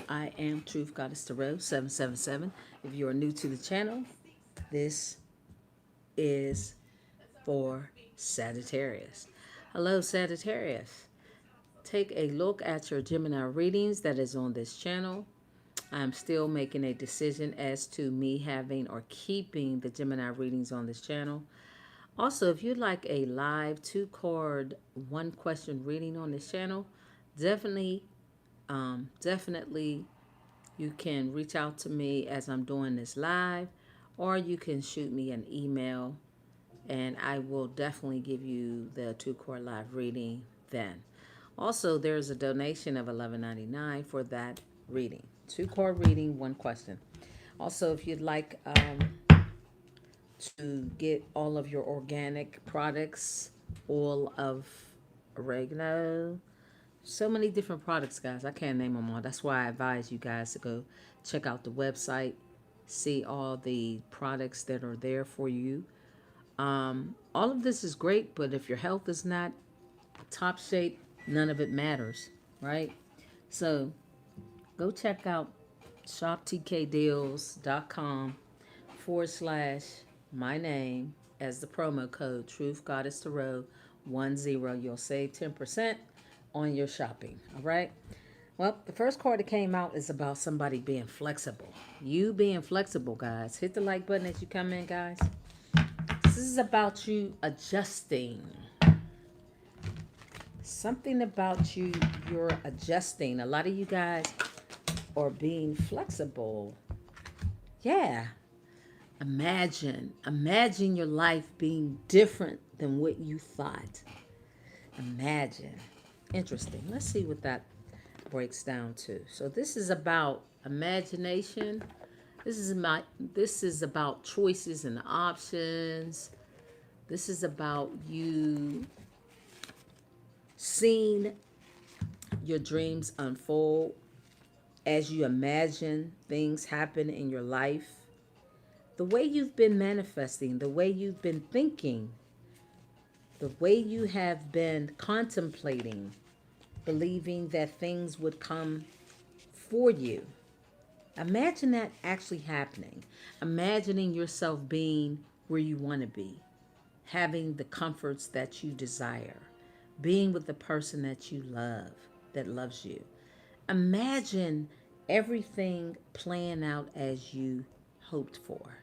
I am Truth Goddess Tarot 777. If you are new to the channel, this is for Sagittarius. Hello, Sagittarius. Take a look at your Gemini readings that is on this channel. I'm still making a decision as to me having or keeping the Gemini readings on this channel. Also, if you'd like a live 2-card, 1-question reading on this channel, definitely you can reach out to me as I'm doing this live, or you can shoot me an email and I will definitely give you the 2-card live reading then. Also, there's a donation of $11.99 for that reading. 2-card reading, 1 question. Also, if you'd like to get all of your organic products, all of oregano, so many different products, guys. I can't name them all. That's why I advise you guys to go check out the website, see all the products that are there for you. All of this is great, but if your health is not top shape, none of it matters, right? So go check out shoptkdeals.com / my name as the promo code Truth Goddess Tarot 10. You'll save 10% on your shopping. All right. Well, the first card that came out is about somebody being flexible. You being flexible, guys. Hit the like button as you come in, guys. This is about you adjusting. Something about you're adjusting. A lot of you guys are being flexible. Yeah. Imagine your life being different than what you thought. Imagine. Interesting. Let's see what that breaks down to. So this is about imagination. This is about choices and options. This is about you seeing your dreams unfold as you imagine things happen in your life. The way you've been manifesting, the way you've been thinking, the way you have been contemplating, believing that things would come for you. Imagine that actually happening. Imagining yourself being where you want to be, having the comforts that you desire, being with the person that you love, that loves you. Imagine everything playing out as you hoped for,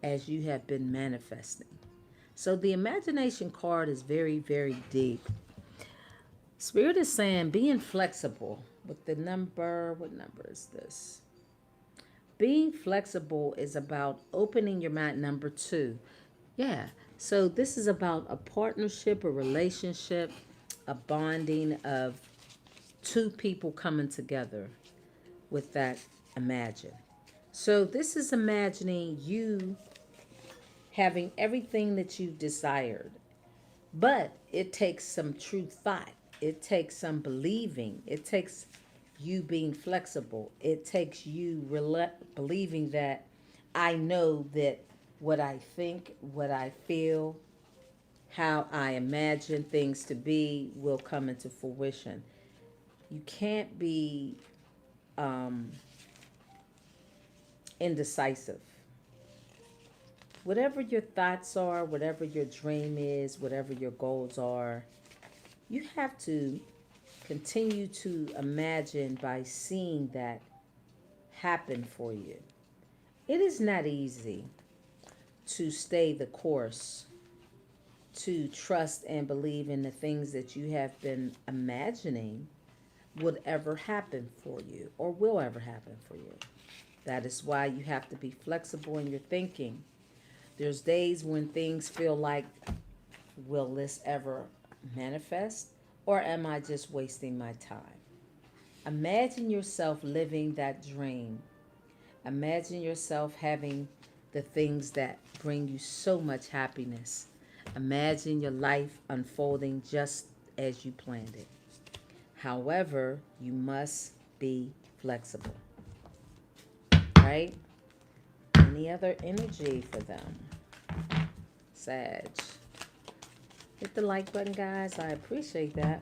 as you have been manifesting. So the imagination card is very, very deep. Spirit is saying being flexible with the number. What number is this? Being flexible is about opening your mind. Number 2. Yeah. So this is about a partnership, a relationship, a bonding of two people coming together with that imagine. So this is imagining you having everything that you've desired. But it takes some true thought. It takes some believing. It takes you being flexible. It takes you believing that I know that what I think, what I feel, how I imagine things to be will come into fruition. You can't be indecisive. Whatever your thoughts are, whatever your dream is, whatever your goals are, you have to continue to imagine by seeing that happen for you. It is not easy to stay the course, to trust and believe in the things that you have been imagining would ever happen for you or will ever happen for you. That is why you have to be flexible in your thinking. There's days when things feel like, will this ever manifest? Or am I just wasting my time? Imagine yourself living that dream. Imagine yourself having the things that bring you so much happiness. Imagine your life unfolding just as you planned it. However, you must be flexible. Right? Any other energy for them? Sag. Hit the like button, guys. I appreciate that.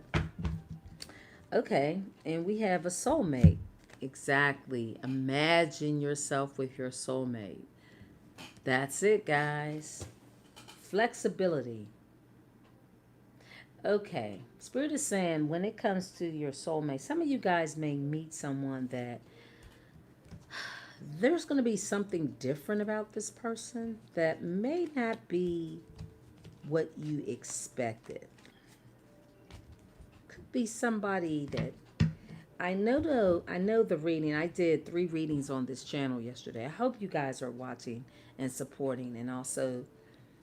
Okay, and we have a soulmate. Exactly. Imagine yourself with your soulmate. That's it, guys. Flexibility. Okay. Spirit is saying when it comes to your soulmate, some of you guys may meet someone that there's going to be something different about this person that may not be what you expected. Could be somebody that I know the reading. I did 3 readings on this channel yesterday. I hope you guys are watching and supporting and also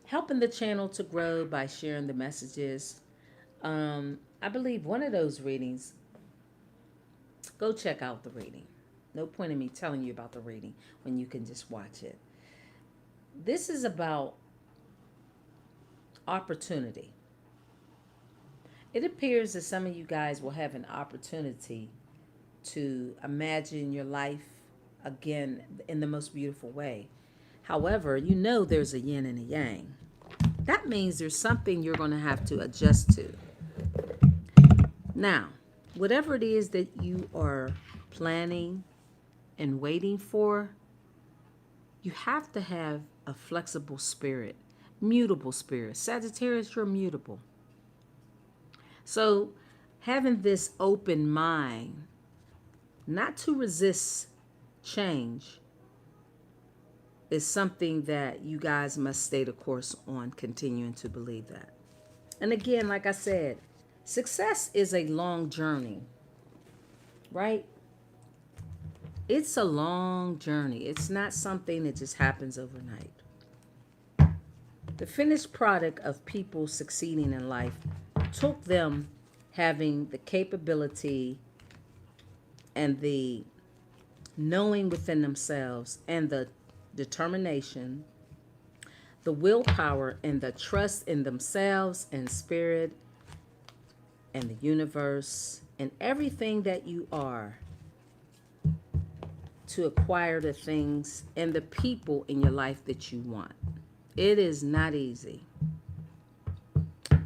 helping the channel to grow by sharing the messages. I believe one of those readings, go check out the reading. No point in me telling you about the reading when you can just watch it. This is about opportunity. It appears that some of you guys will have an opportunity to imagine your life again in the most beautiful way. However, you know there's a yin and a yang. That means there's something you're going to have to adjust to. Now, whatever it is that you are planning and waiting for, you have to have a flexible spirit, mutable spirit. Sagittarius, you're mutable. So, having this open mind, not to resist change, is something that you guys must stay the course on, continuing to believe that. And again, like I said, success is a long journey, right? It's a long journey. It's not something that just happens overnight. The finished product of people succeeding in life took them having the capability and the knowing within themselves and the determination, the willpower and the trust in themselves and spirit and the universe and everything that you are to acquire the things and the people in your life that you want. It is not easy.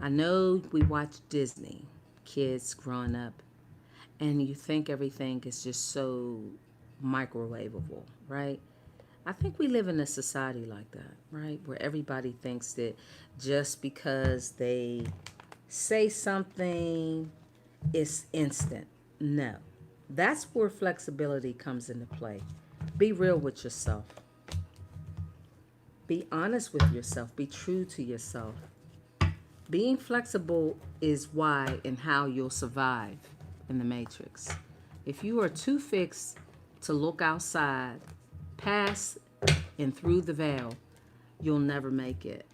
I know we watch Disney, kids growing up, and you think everything is just so microwavable, right? I think we live in a society like that, right? Where everybody thinks that just because they say something, it's instant. No. That's where flexibility comes into play. Be real with yourself. Be honest with yourself. Be true to yourself. Being flexible is why and how you'll survive in the matrix. If you are too fixed to look outside, past and through the veil, you'll never make it.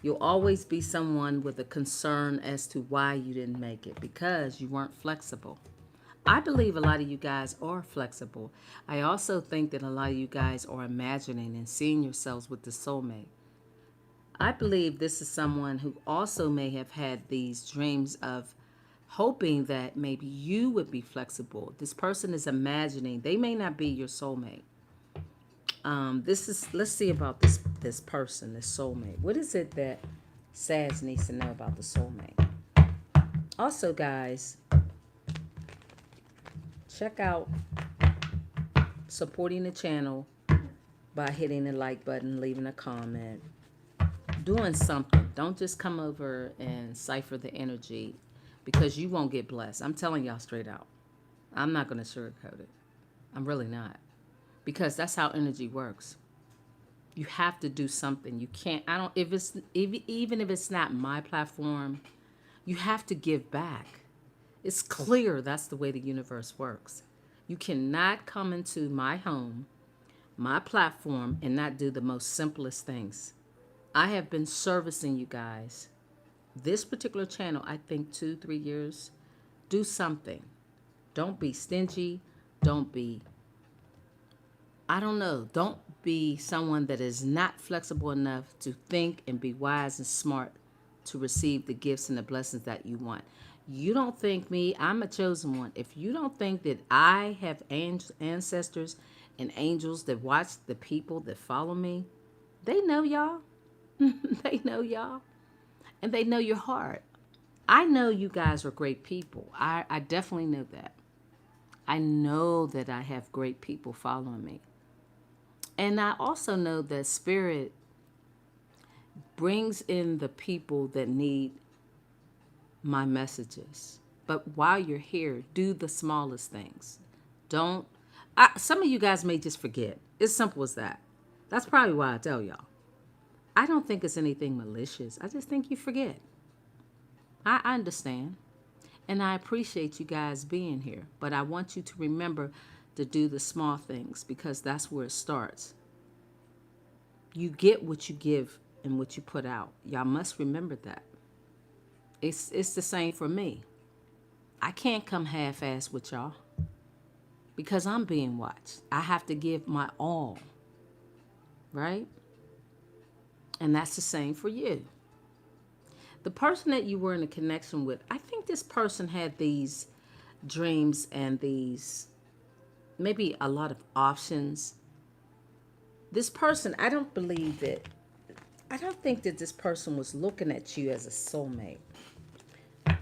You'll always be someone with a concern as to why you didn't make it because you weren't flexible. I believe a lot of you guys are flexible. I also think that a lot of you guys are imagining and seeing yourselves with the soulmate. I believe this is someone who also may have had these dreams of hoping that maybe you would be flexible. This person is imagining they may not be your soulmate. Let's see about this person, this soulmate. What is it that Sag needs to know about the soulmate? Also, guys, check out supporting the channel by hitting the like button, leaving a comment, doing something. Don't just come over and cipher the energy because you won't get blessed. I'm telling y'all straight out. I'm not going to sugarcoat it. I'm really not. Because that's how energy works. You have to do something. You can't, I don't, even if it's not my platform, you have to give back. It's clear that's the way the universe works. You cannot come into my home, my platform, and not do the most simplest things. I have been servicing you guys, this particular channel, I think 2-3 years. Do something. Don't be stingy. Don't be, I don't know, don't be someone that is not flexible enough to think and be wise and smart to receive the gifts and the blessings that you want. You don't think me, I'm a chosen one. If you don't think that I have ancestors and angels that watch the people that follow me, they know y'all. They know y'all. And they know your heart. I know you guys are great people. I definitely know that. I know that I have great people following me. And I also know that Spirit brings in the people that need my messages. But while you're here, do the smallest things. Don't, some of you guys may just forget. It's simple as that. That's probably why I tell y'all. I don't think it's anything malicious. I just think you forget. I understand. And I appreciate you guys being here. But I want you to remember to do the small things because that's where it starts. You get what you give and what you put out. Y'all must remember that. It's the same for me. I can't come half-assed with y'all because I'm being watched. I have to give my all, right? And that's the same for you. The person that you were in a connection with, I think this person had these dreams and these maybe a lot of options. This person, I don't think that this person was looking at you as a soulmate.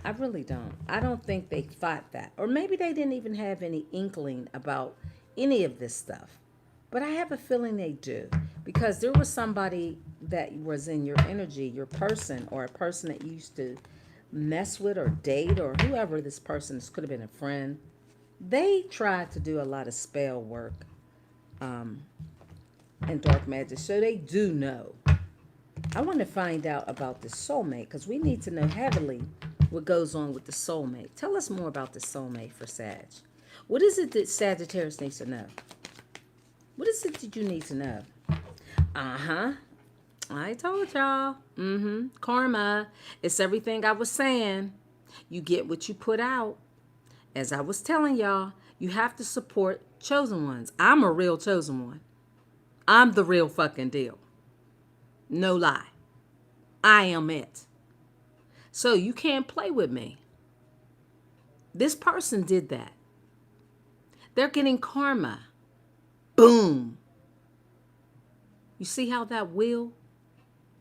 I really don't. I don't think they thought that. Or maybe they didn't even have any inkling about any of this stuff. But I have a feeling they do. Because there was somebody that was in your energy, your person, or a person that you used to mess with or date, or whoever this person is, could have been a friend. They tried to do a lot of spell work and dark magic. So they do know. I want to find out about the soulmate because we need to know heavily what goes on with the soulmate. Tell us more about the soulmate for Sag. What is it that Sagittarius needs to know? What is it that you need to know? Uh-huh. I told y'all. Karma. It's everything I was saying. You get what you put out. As I was telling y'all, you have to support chosen ones. I'm a real chosen one. I'm the real fucking deal. No lie. I am it. So you can't play with me. This person did that. They're getting karma. Boom. You see how that wheel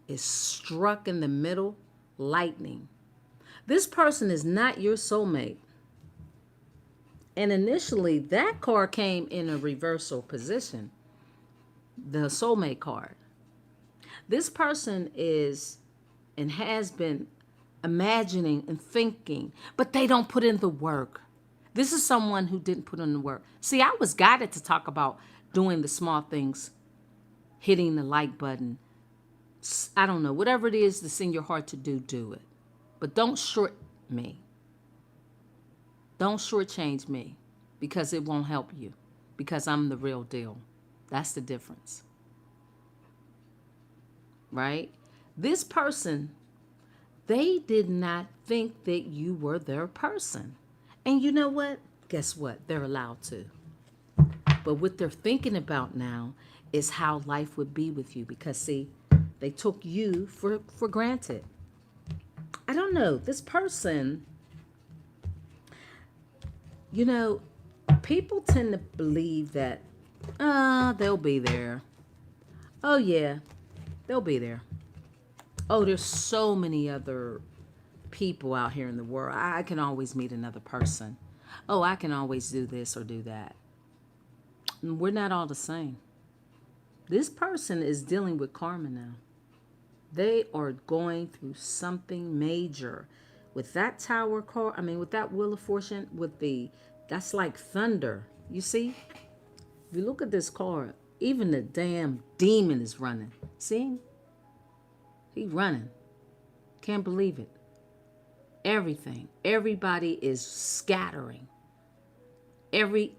is struck in the middle? Lightning. This person is not your soulmate. And initially, that card came in a reversal position. The soulmate card. This person is and has been imagining and thinking, but they don't put in the work. This is someone who didn't put in the work. See, I was guided to talk about doing the small things, hitting the like button. I don't know, whatever it is that's in your heart to do, do it. But don't short me. Don't shortchange me because it won't help you because I'm the real deal. That's the difference. Right? This person, they did not think that you were their person. And you know what? Guess what? They're allowed to. But what they're thinking about now is how life would be with you because, see, they took you for granted. I don't know. This person, you know, people tend to believe that, they'll be there. Oh, yeah, they'll be there. Oh, there's so many other people out here in the world. I can always meet another person. Oh, I can always do this or do that. We're not all the same. This person is dealing with karma now. They are going through something major. With that tower card, with that Wheel of Fortune, that's like thunder. You see? If you look at this card, even the damn demon is running. See? He's running. Can't believe it. Everything. Everybody is scattering. Every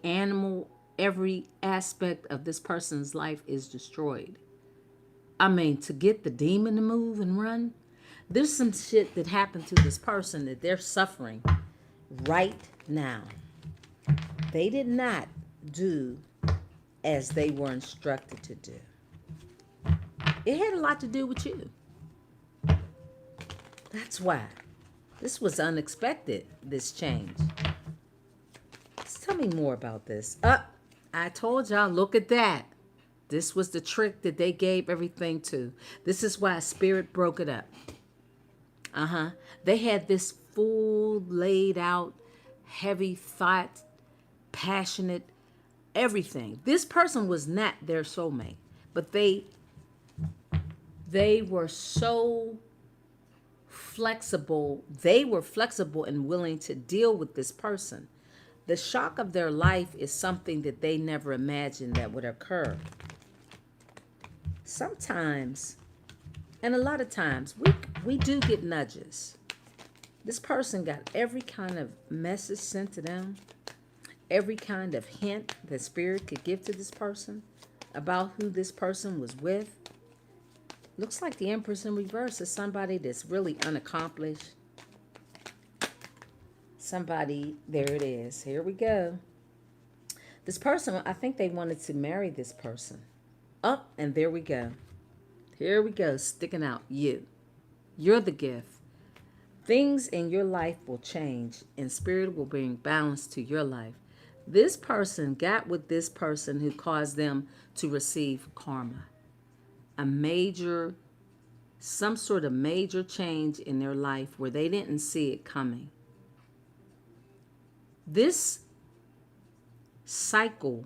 animal, every aspect of this person's life is destroyed. To get the demon to move and run, there's some shit that happened to this person that they're suffering right now. They did not do as they were instructed to do. It had a lot to do with you. That's why. This was unexpected, this change. Just tell me more about this. I told y'all, look at that. This was the trick that they gave everything to. This is why Spirit broke it up. They had this full laid out, heavy thought passionate, everything. This person was not their soulmate, but they were so flexible. They were flexible and willing to deal with this person. The shock of their life is something that they never imagined that would occur. Sometimes, and a lot of times, we do get nudges. This person got every kind of message sent to them, every kind of hint that spirit could give to this person about who this person was with. Looks like the Empress in reverse is somebody that's really unaccomplished. Somebody, there it is. Here we go. This person, I think they wanted to marry this person. Oh, and there we go. Here we go, sticking out. You're the gift. Things in your life will change, and spirit will bring balance to your life. This person got with this person who caused them to receive karma. Some sort of major change in their life where they didn't see it coming. This cycle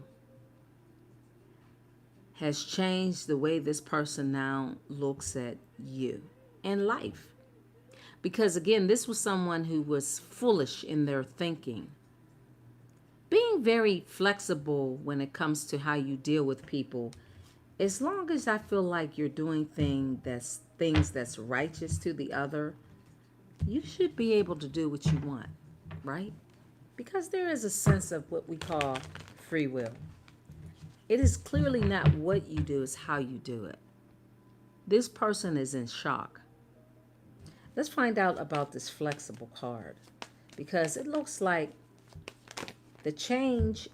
has changed the way this person now looks at you and life. Because again, this was someone who was foolish in their thinking. Being very flexible when it comes to how you deal with people, as long as I feel like you're doing things that's righteous to the other, you should be able to do what you want, right? Because there is a sense of what we call free will. It is clearly not what you do, it's how you do it. This person is in shock. Let's find out about this flexible card, because it looks like the change,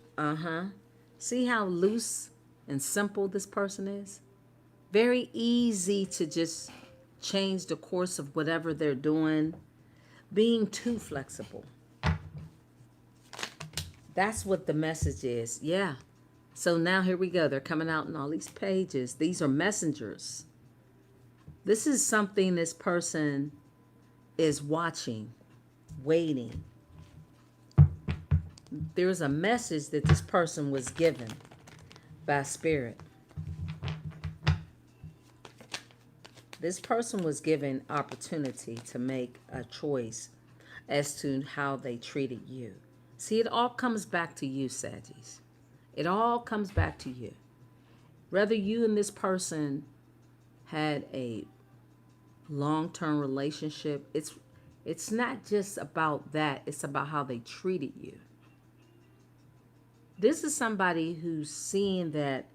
see how loose and simple this person is? Very easy to just change the course of whatever they're doing. Being too flexible. That's what the message is. Yeah. So now here we go. They're coming out in all these pages. These are messengers. This is something this person is watching, waiting. There's a message that this person was given by spirit. This person was given opportunity to make a choice as to how they treated you. See, it all comes back to you, Saggies. It all comes back to you. Whether you and this person had a long-term relationship, it's not just about that. It's about how they treated you. This is somebody who's seeing that,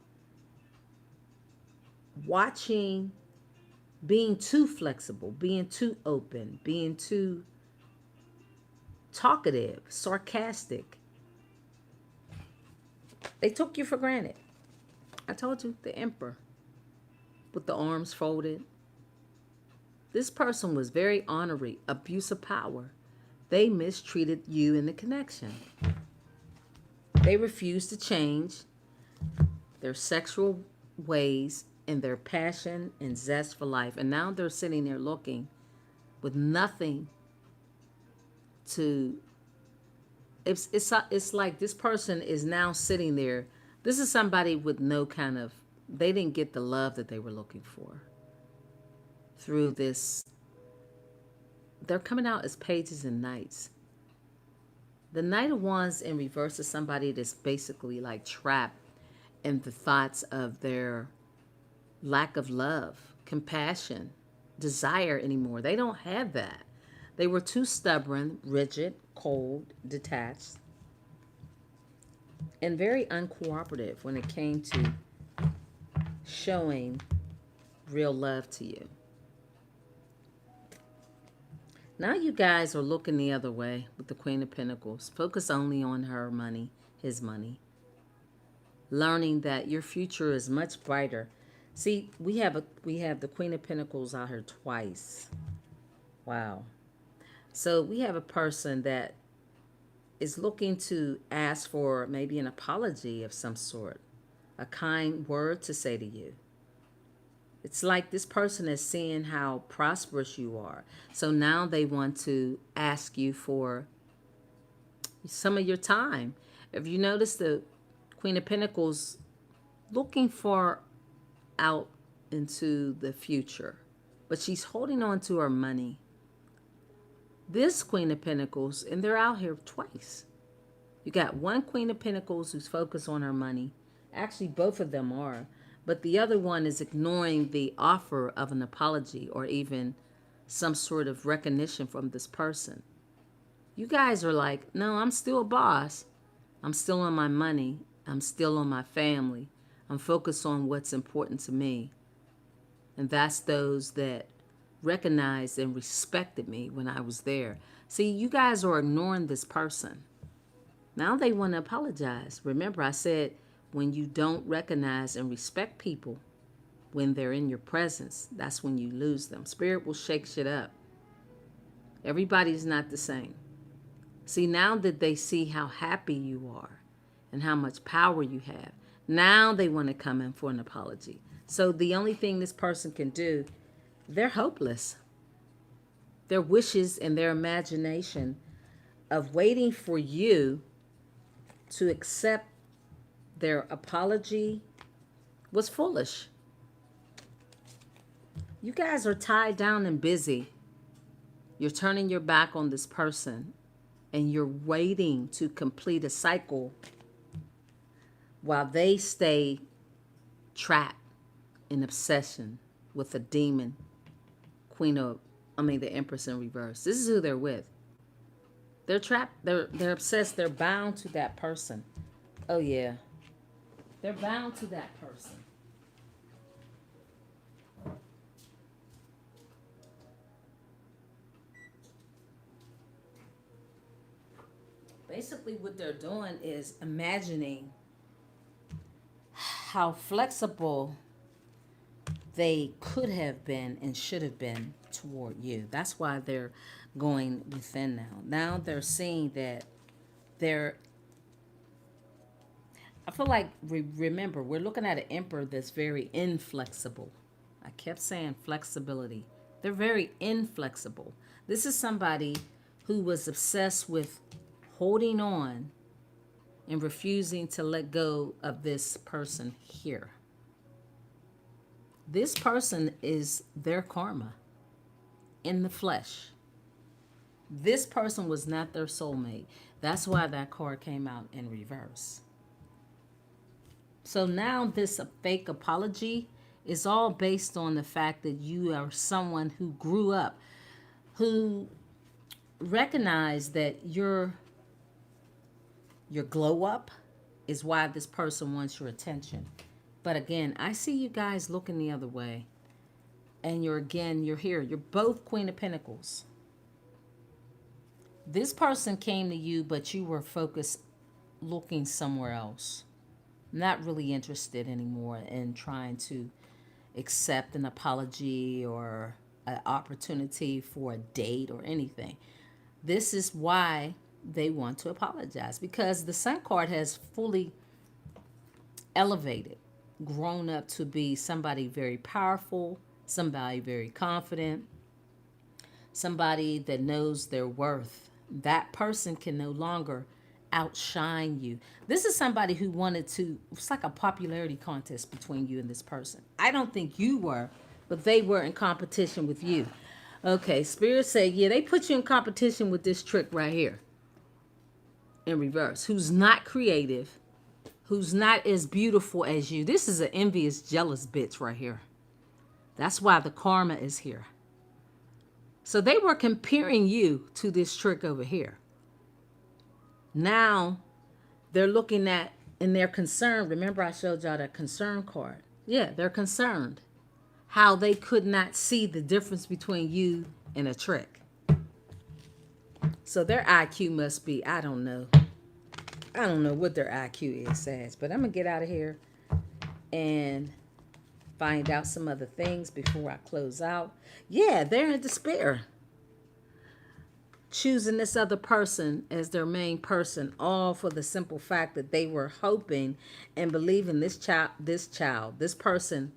watching, being too flexible, being too open, being too talkative, sarcastic. They took you for granted. I told you, the Emperor with the arms folded. This person was very ornery, abuse of power. They mistreated you in the connection. They refused to change their sexual ways and their passion and zest for life. And now they're sitting there looking with nothing to... It's like this person is now sitting there. This is somebody with no kind of... They didn't get the love that they were looking for through this. They're coming out as pages and knights. The Knight of Wands in reverse is somebody that's basically like trapped in the thoughts of their lack of love, compassion, desire anymore. They don't have that. They were too stubborn, rigid, cold, detached, and very uncooperative when it came to showing real love to you. Now you guys are looking the other way with the Queen of Pentacles. Focus only on her money, his money. Learning that your future is much brighter. See, we have the Queen of Pentacles out here twice. Wow. So we have a person that is looking to ask for maybe an apology of some sort. A kind word to say to you. It's like this person is seeing how prosperous you are. So now they want to ask you for some of your time. If you notice, the Queen of Pentacles looking far out into the future, but she's holding on to her money. This Queen of Pentacles, and they're out here twice. You got one Queen of Pentacles who's focused on her money. Actually, both of them are. But the other one is ignoring the offer of an apology or even some sort of recognition from this person. You guys are like, no, I'm still a boss. I'm still on my money. I'm still on my family. I'm focused on what's important to me. And that's those that recognized and respected me when I was there. See, you guys are ignoring this person. Now they want to apologize. Remember, I said when you don't recognize and respect people when they're in your presence, that's when you lose them. Spirit will shake shit up. Everybody's not the same. See, now that they see how happy you are and how much power you have, now they want to come in for an apology. So the only thing this person can do, they're hopeless. Their wishes and their imagination of waiting for you to accept their apology was foolish. You guys are tied down and busy. You're turning your back on this person and you're waiting to complete a cycle while they stay trapped in obsession with a demon, the Empress in reverse. This is who they're with. They're trapped. They're obsessed. They're bound to that person. Oh yeah. They're bound to that person. Basically what they're doing is imagining how flexible they could have been and should have been toward you. That's why they're going within now. Now they're seeing that they're, I feel like, remember, we're looking at an emperor that's very inflexible. I kept saying flexibility. They're very inflexible. This is somebody who was obsessed with holding on and refusing to let go of this person here. This person is their karma in the flesh. This person was not their soulmate. That's why that card came out in reverse. So now this fake apology is all based on the fact that you are someone who grew up, who recognized that your glow up is why this person wants your attention. But again, I see you guys looking the other way. And you're here. You're both Queen of Pentacles. This person came to you, but you were focused looking somewhere else. Not really interested anymore in trying to accept an apology or an opportunity for a date or anything. This is why they want to apologize, because the Sun card has fully elevated, grown up to be somebody very powerful, somebody very confident, somebody that knows their worth. That person can no longer outshine you. This is somebody who wanted to, it's like a popularity contest between you and this person. I don't think you were, but they were in competition with you. Okay, Spirit said, yeah, they put you in competition with this trick right here in reverse, who's not creative, who's not as beautiful as you. This is an envious, jealous bitch right here. That's why the karma is here. So they were comparing you to this trick over here. Now they're looking at, and they're concerned. Remember I showed y'all that concern card. Yeah, they're concerned how they could not see the difference between you and a trick. So their IQ must be, I don't know what their IQ is, Sag, but I'm going to get out of here and find out some other things before I close out. Yeah, they're in despair. Choosing this other person as their main person, all for the simple fact that they were hoping and believing this person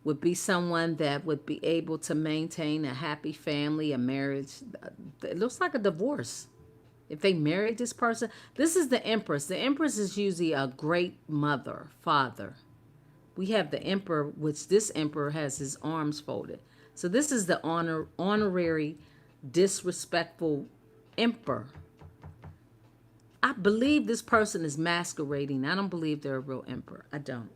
would be someone that would be able to maintain a happy family, a marriage. It looks like a divorce. If they married this person, this is the Empress. The Empress is usually a great mother, father. We have the Emperor, which this Emperor has his arms folded. So this is the honorary, disrespectful Emperor. I believe this person is masquerading. I don't believe they're a real Emperor. I don't.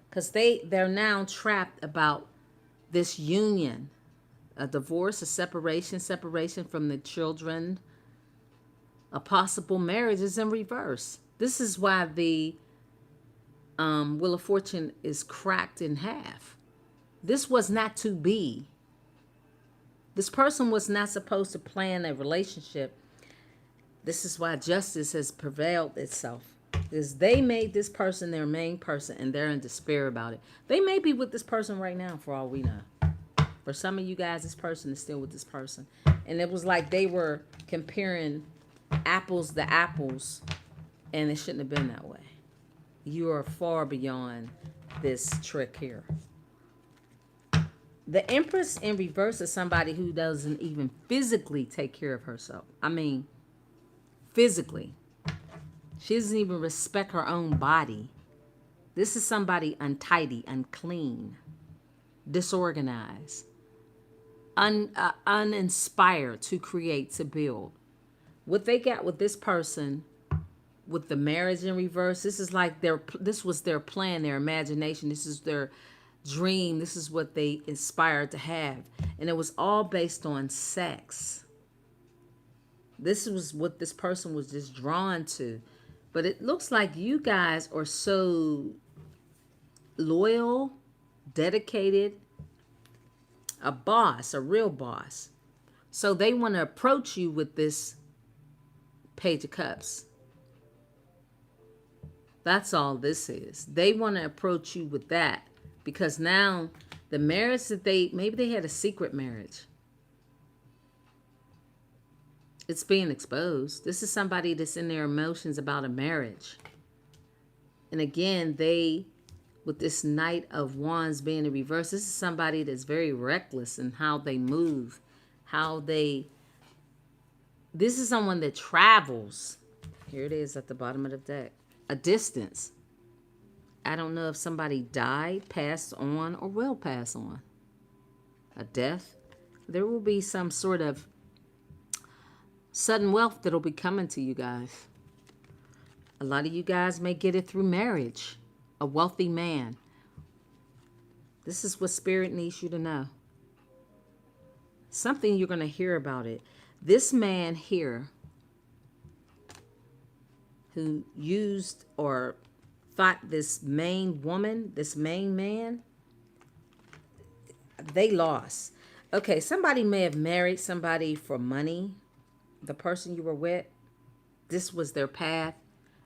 Because they're now trapped about this union, a divorce, a separation from the children, a possible marriage is in reverse. This is why the Wheel of Fortune is cracked in half. This was not to be. This person was not supposed to plan a relationship. This is why justice has prevailed itself. Is they made this person their main person and they're in despair about it. They may be with this person right now for all we know. For some of you guys, this person is still with this person. And it was like they were comparing apples to apples, and it shouldn't have been that way. You are far beyond this trick here. The Empress in reverse is somebody who doesn't even physically take care of herself. I mean, physically. She doesn't even respect her own body. This is somebody untidy, unclean, disorganized, uninspired to create, to build. What they got with this person, with the marriage in reverse, this is like this was their plan, their imagination. This is their dream. This is what they aspired to have. And it was all based on sex. This was what this person was just drawn to. But it looks like you guys are so loyal, dedicated, a boss, a real boss. So they want to approach you with this Page of Cups. That's all this is. They want to approach you with that because now the marriage that maybe they had a secret marriage. It's being exposed. This is somebody that's in their emotions about a marriage. And again, with this Knight of Wands being in reverse, this is somebody that's very reckless in how they move, this is someone that travels. Here it is at the bottom of the deck. A distance. I don't know if somebody died, passed on, or will pass on. A death. There will be some sort of sudden wealth that'll be coming to you guys. A lot of you guys may get it through marriage. A wealthy man. This is what Spirit needs you to know. Something you're going to hear about it. This man here who used or thought this main woman, this main man, they lost. Okay, somebody may have married somebody for money. The person you were with, this was their path,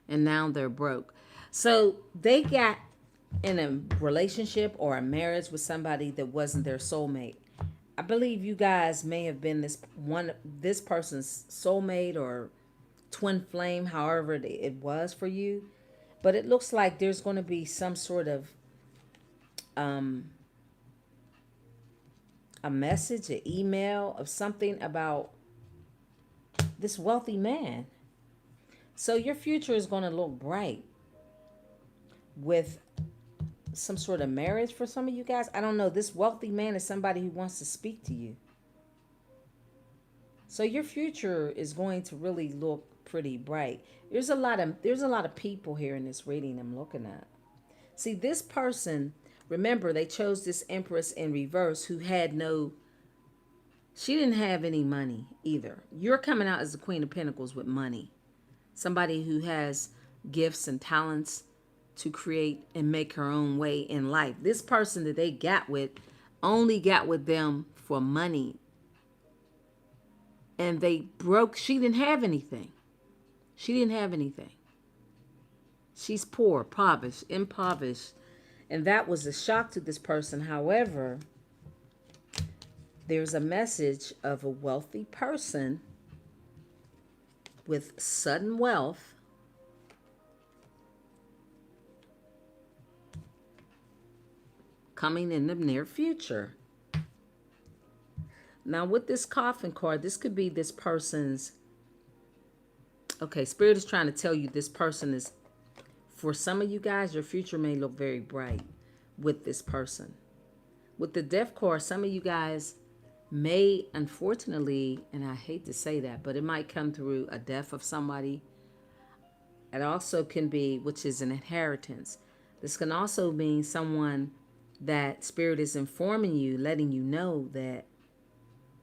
and now they're broke. So they got in a relationship or a marriage with somebody that wasn't their soulmate. I believe you guys may have been this person's soulmate or twin flame, however it was for you. But it looks like there's going to be some sort of a message, an email of something about this wealthy man. So your future is going to look bright with some sort of marriage for some of you guys. I don't know. This wealthy man is somebody who wants to speak to you. So your future is going to really look pretty bright. There's a lot of people here in this reading I'm looking at. See, this person, remember, they chose this Empress in reverse who she didn't have any money either. You're coming out as the Queen of Pentacles with money. Somebody who has gifts and talents to create and make her own way in life. This person that they got with only got with them for money. And they broke. She didn't have anything. She didn't have anything. She's poor, impoverished. And that was a shock to this person. However, there's a message of a wealthy person with sudden wealth coming in the near future. Now with this coffin card, this could be this person's Okay, Spirit is trying to tell you this person is, for some of you guys, your future may look very bright with this person. With the death card, some of you guys may, unfortunately, and I hate to say that, but it might come through a death of somebody. It also can be, which is an inheritance. This can also mean someone that Spirit is informing you, letting you know that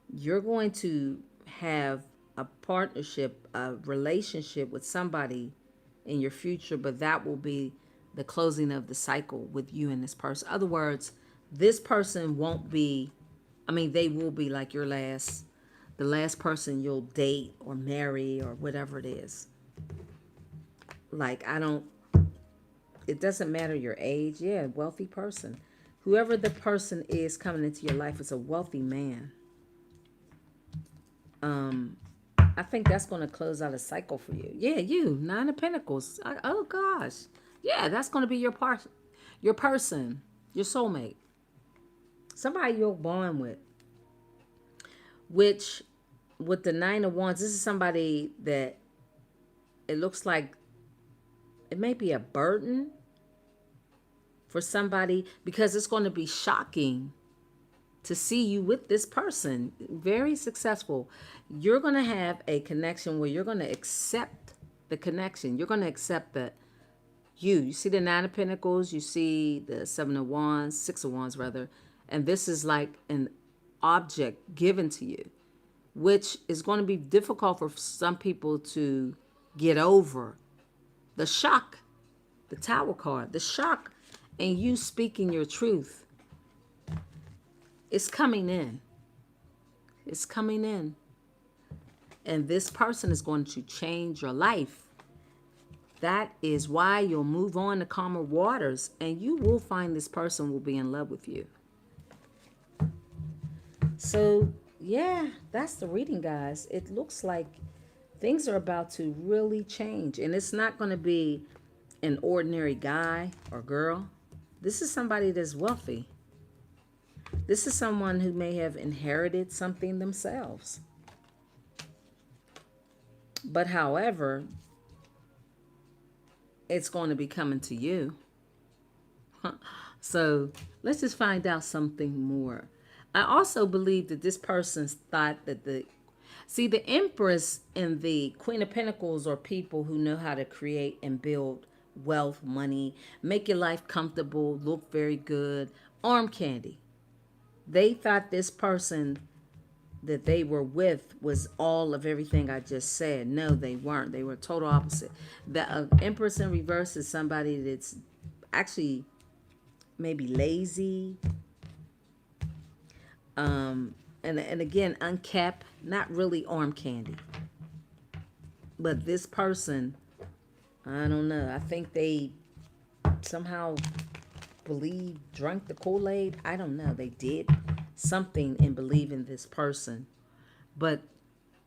you're going to have a partnership, a relationship with somebody in your future, but that will be the closing of the cycle with you and this person. Other words, this person won't be, I mean, they will be like the last person you'll date or marry or whatever it is. Like, it doesn't matter your age. Yeah, wealthy person. Whoever the person is coming into your life is a wealthy man. I think that's going to close out a cycle for you. Yeah, you, Nine of Pentacles. Oh gosh. Yeah, that's going to be your person, your soulmate. Somebody you're born with. Which, with the Nine of Wands, this is somebody that it looks like it may be a burden for somebody, because it's going to be shocking to see you with this person. Very successful. You're going to have a connection where you're going to accept the connection. You're going to accept that you see the Nine of Pentacles, you see the Seven of Wands, Six of Wands rather, and this is like an object given to you, which is going to be difficult for some people to get over. The shock, the Tower card, the shock, and you speaking your truth. It's coming in. It's coming in. And this person is going to change your life. That is why you'll move on to calmer waters, and you will find this person will be in love with you. So, yeah, that's the reading, guys. It looks like things are about to really change, and it's not going to be an ordinary guy or girl. This is somebody that's wealthy. This is someone who may have inherited something themselves. But however, it's going to be coming to you. So let's just find out something more. I also believe that this person thought that the Empress and the Queen of Pentacles are people who know how to create and build wealth, money, make your life comfortable, look very good, arm candy. They thought this person that they were with was all of everything I just said. No, they weren't. They were total opposite. The Empress in reverse is somebody that's actually maybe lazy, and again, unkept, not really arm candy. But this person, I don't know. I think they somehow drank the Kool-Aid. I don't know. They did something in believing this person, but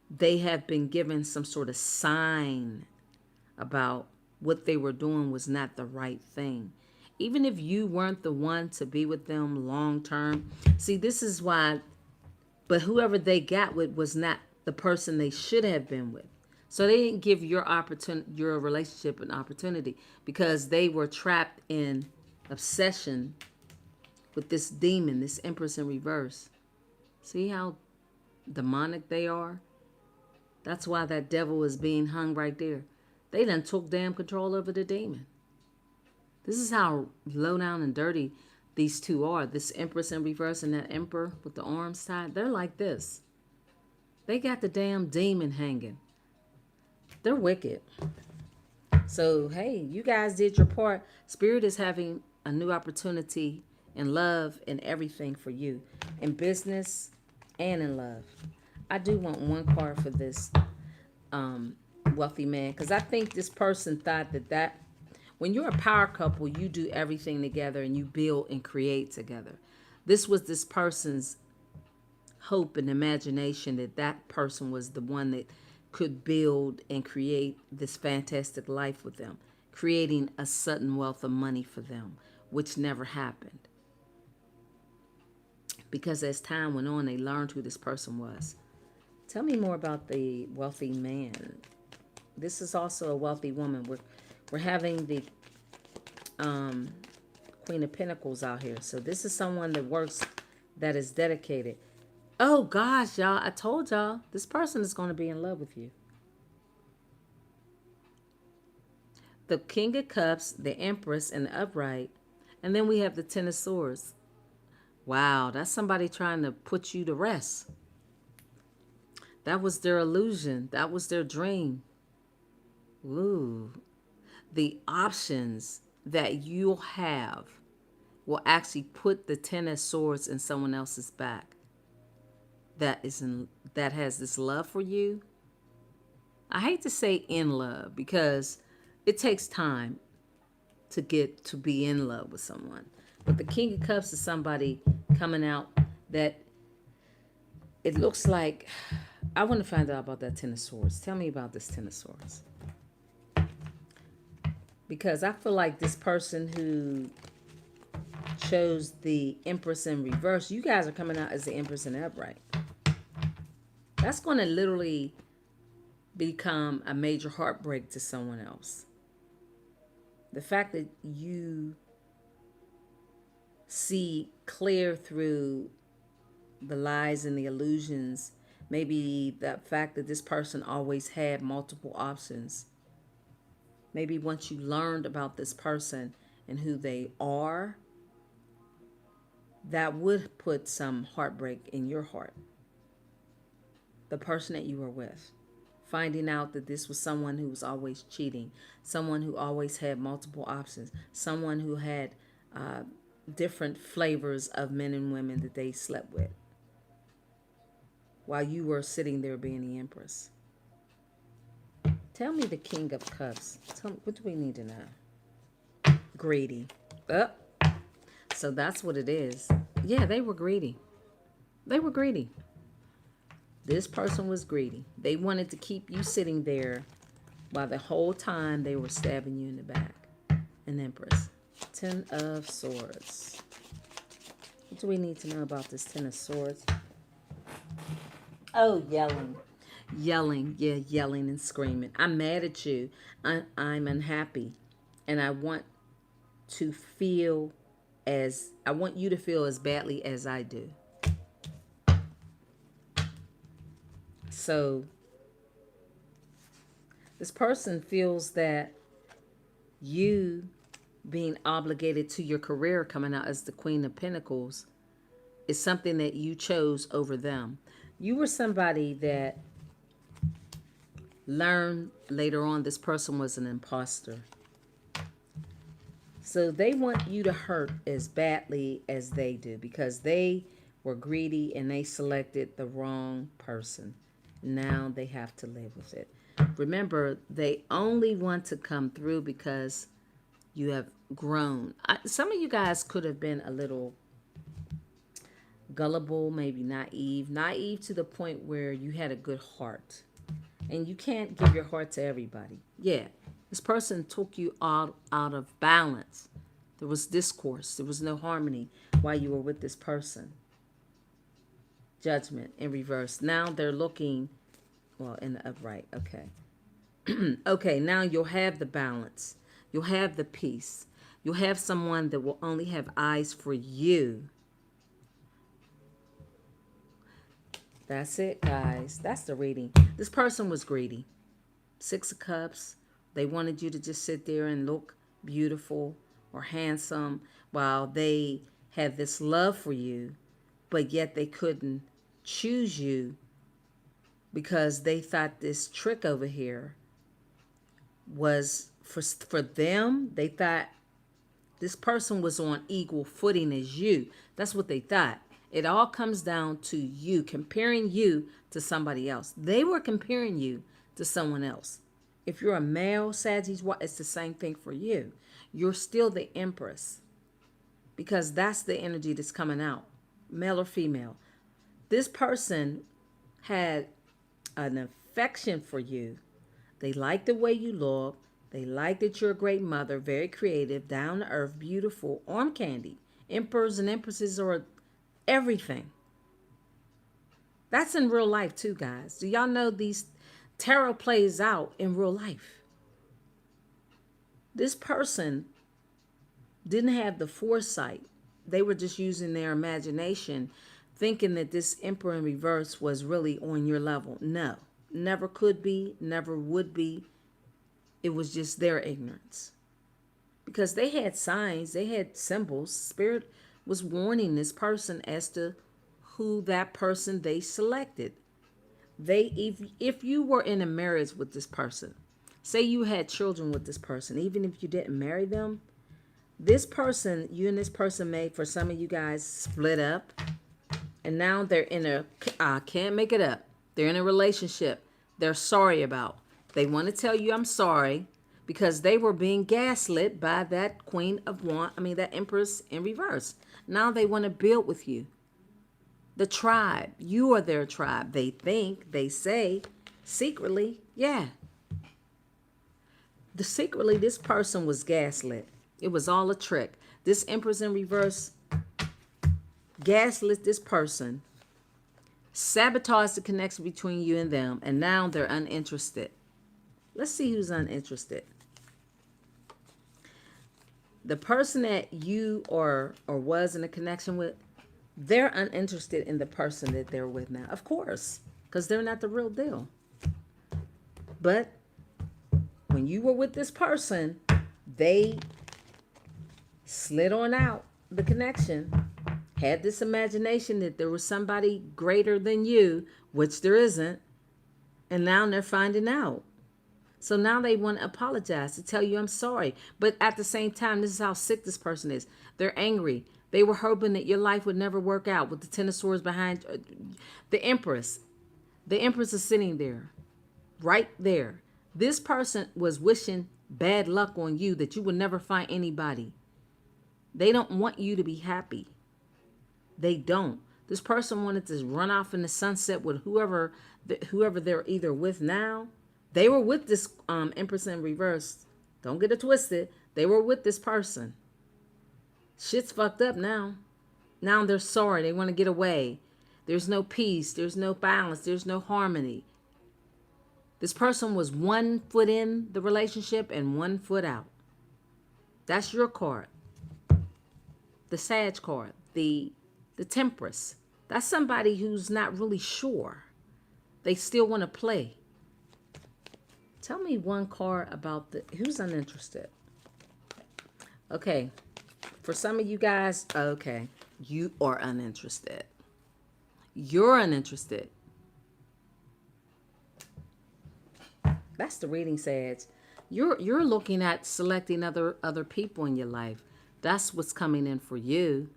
they have been given some sort of sign about what they were doing was not the right thing. Even if you weren't the one to be with them long term. See, this is why, but whoever they got with was not the person they should have been with. So they didn't give your relationship an opportunity, because they were trapped in obsession with this demon, this Empress in reverse. See how demonic they are? That's why that devil is being hung right there. They done took damn control over the demon. This is how low down and dirty these two are. This Empress in reverse and that Emperor with the arms tied. They're like this. They got the damn demon hanging. They're wicked. So, hey, you guys did your part. Spirit is having a new opportunity in love and everything for you. In business and in love. I do want one card for this wealthy man, because I think this person thought that when you're a power couple, you do everything together and you build and create together. This was this person's hope and imagination, that person was the one that could build and create this fantastic life with them, creating a sudden wealth of money for them, which never happened. Because as time went on, they learned who this person was. Tell me more about the wealthy man. This is also a wealthy woman. We're having the Queen of Pentacles out here. So this is someone that works, that is dedicated. Oh gosh, y'all, I told y'all this person is going to be in love with you. The King of Cups, the Empress, and the Upright. And then we have the Ten of Swords. Wow, that's somebody trying to put you to rest. That was their illusion. That was their dream. Ooh. The options that you'll have will actually put the Ten of Swords in someone else's back. That has this love for you. I hate to say in love because it takes time to get to be in love with someone. But the King of Cups is somebody coming out that it looks like. I want to find out about that Ten of Swords. Tell me about this Ten of Swords. Because I feel like this person who chose the Empress in reverse, you guys are coming out as the Empress in upright. That's going to literally become a major heartbreak to someone else. The fact that you see clear through the lies and the illusions, maybe the fact that this person always had multiple options. Maybe once you learned about this person and who they are, that would put some heartbreak in your heart. The person that you were with. Finding out that this was someone who was always cheating, someone who always had multiple options, someone who had different flavors of men and women that they slept with while you were sitting there being the Empress. Tell me the King of Cups. Tell me, what do we need to know? Greedy. So that's what it is. Yeah, they were greedy. They were greedy. This person was greedy. They wanted to keep you sitting there while the whole time they were stabbing you in the back. An Empress. Ten of Swords. What do we need to know about this Ten of Swords? Oh, yelling. Yelling. Yeah, yelling and screaming. I'm mad at you. I'm unhappy. And I want you to feel as badly as I do. So this person feels that you being obligated to your career coming out as the Queen of Pentacles is something that you chose over them. You were somebody that learned later on this person was an imposter. So they want you to hurt as badly as they do because they were greedy and they selected the wrong person. Now they have to live with it. Remember, they only want to come through because you have grown. Some of you guys could have been a little gullible, maybe naive to the point where you had a good heart. And you can't give your heart to everybody. Yeah, this person took you out of balance. There was discourse. There was no harmony while you were with this person. Judgment in reverse. Now they're looking, well, in the upright. Okay. Okay, now you'll have the balance. You'll have the peace. You'll have someone that will only have eyes for you. That's it, guys. That's the reading. This person was greedy. Six of Cups. They wanted you to just sit there and look beautiful or handsome while they had this love for you, but yet they couldn't choose you because they thought this trick over here was for them. They thought this person was on equal footing as you. That's what they thought. It all comes down to you, comparing you to somebody else. They were comparing you to someone else. If you're a male, Sagittarius, it's the same thing for you. You're still the Empress because that's the energy that's coming out, male or female. This person had an affection for you. They like the way you look. They like that you're a great mother, very creative, down to earth, beautiful, arm candy. Emperors and empresses are everything. That's in real life too, guys. Do y'all know these Tarot plays out in real life. This person didn't have the foresight. They were just using their imagination, thinking that this Emperor in reverse was really on your level. No, never could be, never would be. It was just their ignorance. Because they had signs, they had symbols. Spirit was warning this person as to who that person they selected. If you were in a marriage with this person, say you had children with this person, even if you didn't marry them, this person, you and this person may, for some of you guys, split up. And now they're in a, I can't make it up. They're in a relationship they're sorry about. They want to tell you, I'm sorry, because they were being gaslit by that that Empress in reverse. Now they want to build with you. The tribe, you are their tribe. They think, they say, secretly, yeah. Secretly, this person was gaslit. It was all a trick. This Empress in reverse gaslit this person, sabotaged the connection between you and them, and now they're uninterested. Let's see who's uninterested. The person that you or was in a connection with, they're uninterested in the person that they're with now. Of course, because they're not the real deal. But when you were with this person, they slid on out the connection, had this imagination that there was somebody greater than you, which there isn't, and now they're finding out. So now they want to apologize, to tell you, I'm sorry. But at the same time, this is how sick this person is. They're angry. They were hoping that your life would never work out with the Ten of Swords behind the Empress. The Empress is sitting there, right there. This person was wishing bad luck on you, that you would never find anybody. They don't want you to be happy. They don't. This person wanted to run off in the sunset with whoever they're either with now. They were with this Empress in reverse. Don't get it twisted. They were with this person. Shit's fucked up now. Now they're sorry. They want to get away. There's no peace. There's no balance. There's no harmony. This person was 1 foot in the relationship and 1 foot out. That's your card. The Sag card. The Tempress. That's somebody who's not really sure. They still want to play. Tell me one card about who's uninterested. Okay. For some of you guys, okay, you are uninterested. You're uninterested. That's the reading, Sag. You're looking at selecting other people in your life. That's what's coming in for you.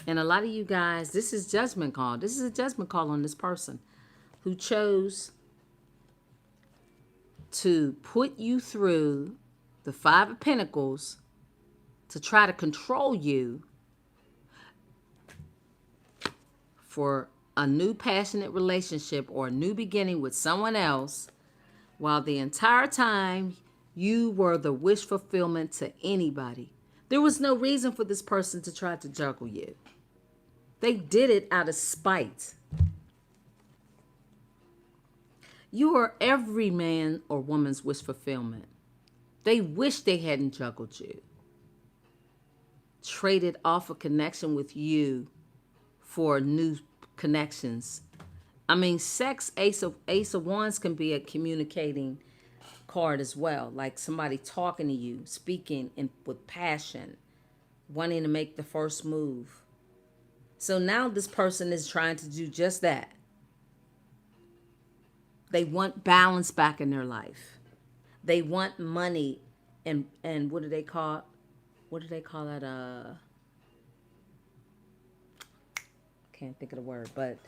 And a lot of you guys, this is judgment call. This is a judgment call on this person who chose to put you through the Five of Pentacles to try to control you for a new passionate relationship or a new beginning with someone else, while the entire time you were the wish fulfillment to anybody. There was no reason for this person to try to juggle you. They did it out of spite. You are every man or woman's wish fulfillment. They wish they hadn't juggled you. Traded off a connection with you for new connections. I mean, sex, Ace of Wands can be a communicating card as well. Like somebody talking to you, speaking with passion, wanting to make the first move. So now this person is trying to do just that. They want balance back in their life. They want money and what do they call that? Can't think of the word, but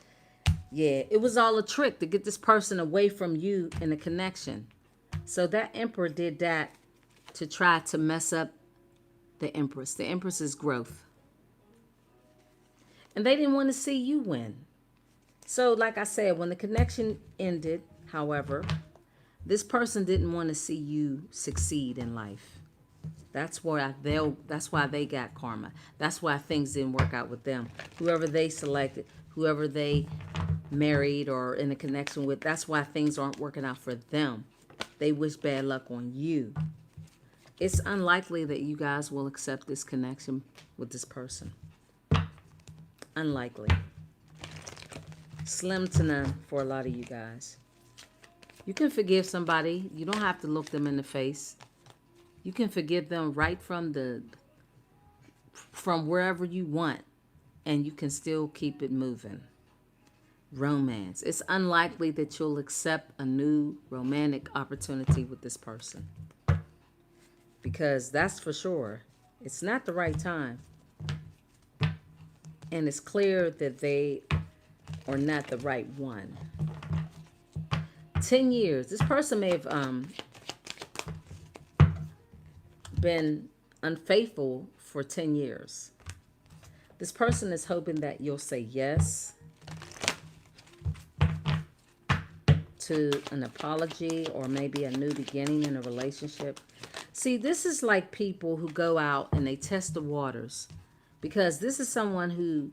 yeah, it was all a trick to get this person away from you in a connection. So that Emperor did that to try to mess up the Empress. The Empress's growth. And they didn't want to see you win. So like I said, when the connection ended, however, this person didn't want to see you succeed in life. That's why they got karma. That's why things didn't work out with them. Whoever they selected, whoever they married or in a connection with. That's why things aren't working out for them. They wish bad luck on you. It's unlikely that you guys will accept this connection with this person. Unlikely. Slim to none for a lot of you guys. You can forgive somebody. You don't have to look them in the face. You can forgive them right from wherever you want, and you can still keep it moving. Romance. It's unlikely that you'll accept a new romantic opportunity with this person, because that's for sure. It's not the right time. And it's clear that they are not the right one. 10 years. This person may have been unfaithful for 10 years. This person is hoping that you'll say yes to an apology or maybe a new beginning in a relationship. See, this is like people who go out and they test the waters, because this is someone who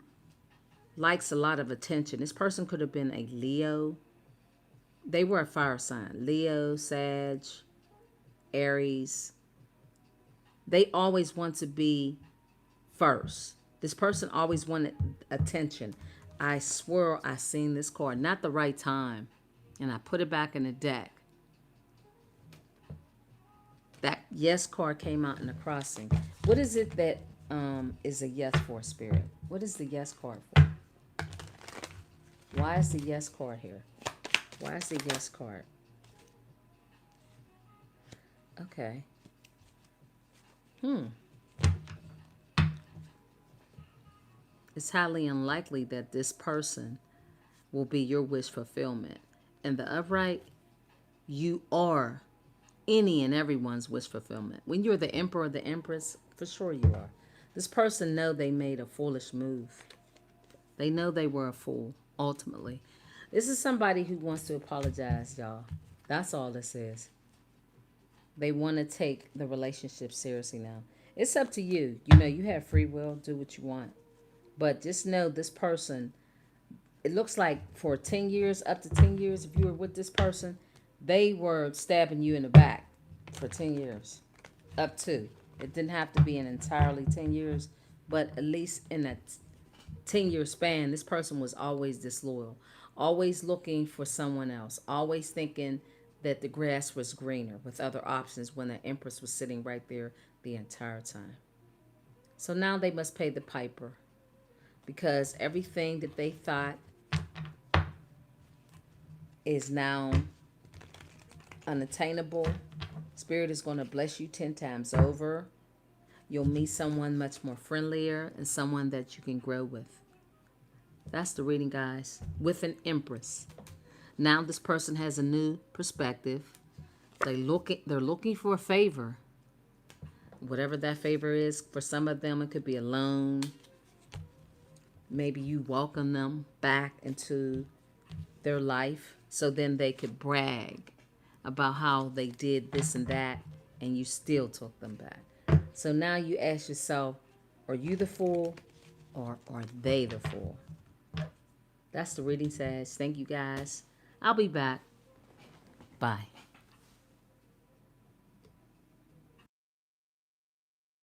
likes a lot of attention. This person could have been a Leo. They were a fire sign. Leo, Sag, Aries. They always want to be first. This person always wanted attention. I swear I seen this card. Not the right time. And I put it back in the deck. That yes card came out in the crossing. What is it that is a yes for, Spirit? What is the yes card for? Why is the yes card here? Why is the yes card? Okay. It's highly unlikely that this person will be your wish fulfillment. And the upright, you are any and everyone's wish fulfillment. When you're the emperor or the empress, for sure you are. This person know they made a foolish move. They know they were a fool, ultimately. This is somebody who wants to apologize, y'all. That's all this is. They want to take the relationship seriously now. It's up to you. You know, you have free will. Do what you want. But just know this person, it looks like for 10 years, up to 10 years, if you were with this person, they were stabbing you in the back for 10 years. Up to. It didn't have to be an entirely 10 years, but at least in that 10-year span, this person was always disloyal, always looking for someone else, always thinking that the grass was greener with other options when the Empress was sitting right there the entire time. So now they must pay the piper, because everything that they thought is now unattainable. Spirit is going to bless you 10 times over. You'll meet someone much more friendlier and someone that you can grow with. That's the reading, guys, with an Empress. Now this person has a new perspective. They're looking for a favor. Whatever that favor is, for some of them it could be a loan. Maybe you welcome them back into their life so then they could brag about how they did this and that, and you still took them back. So now you ask yourself, are you the fool or are they the fool? That's the reading, says. Thank you, guys. I'll be back. Bye.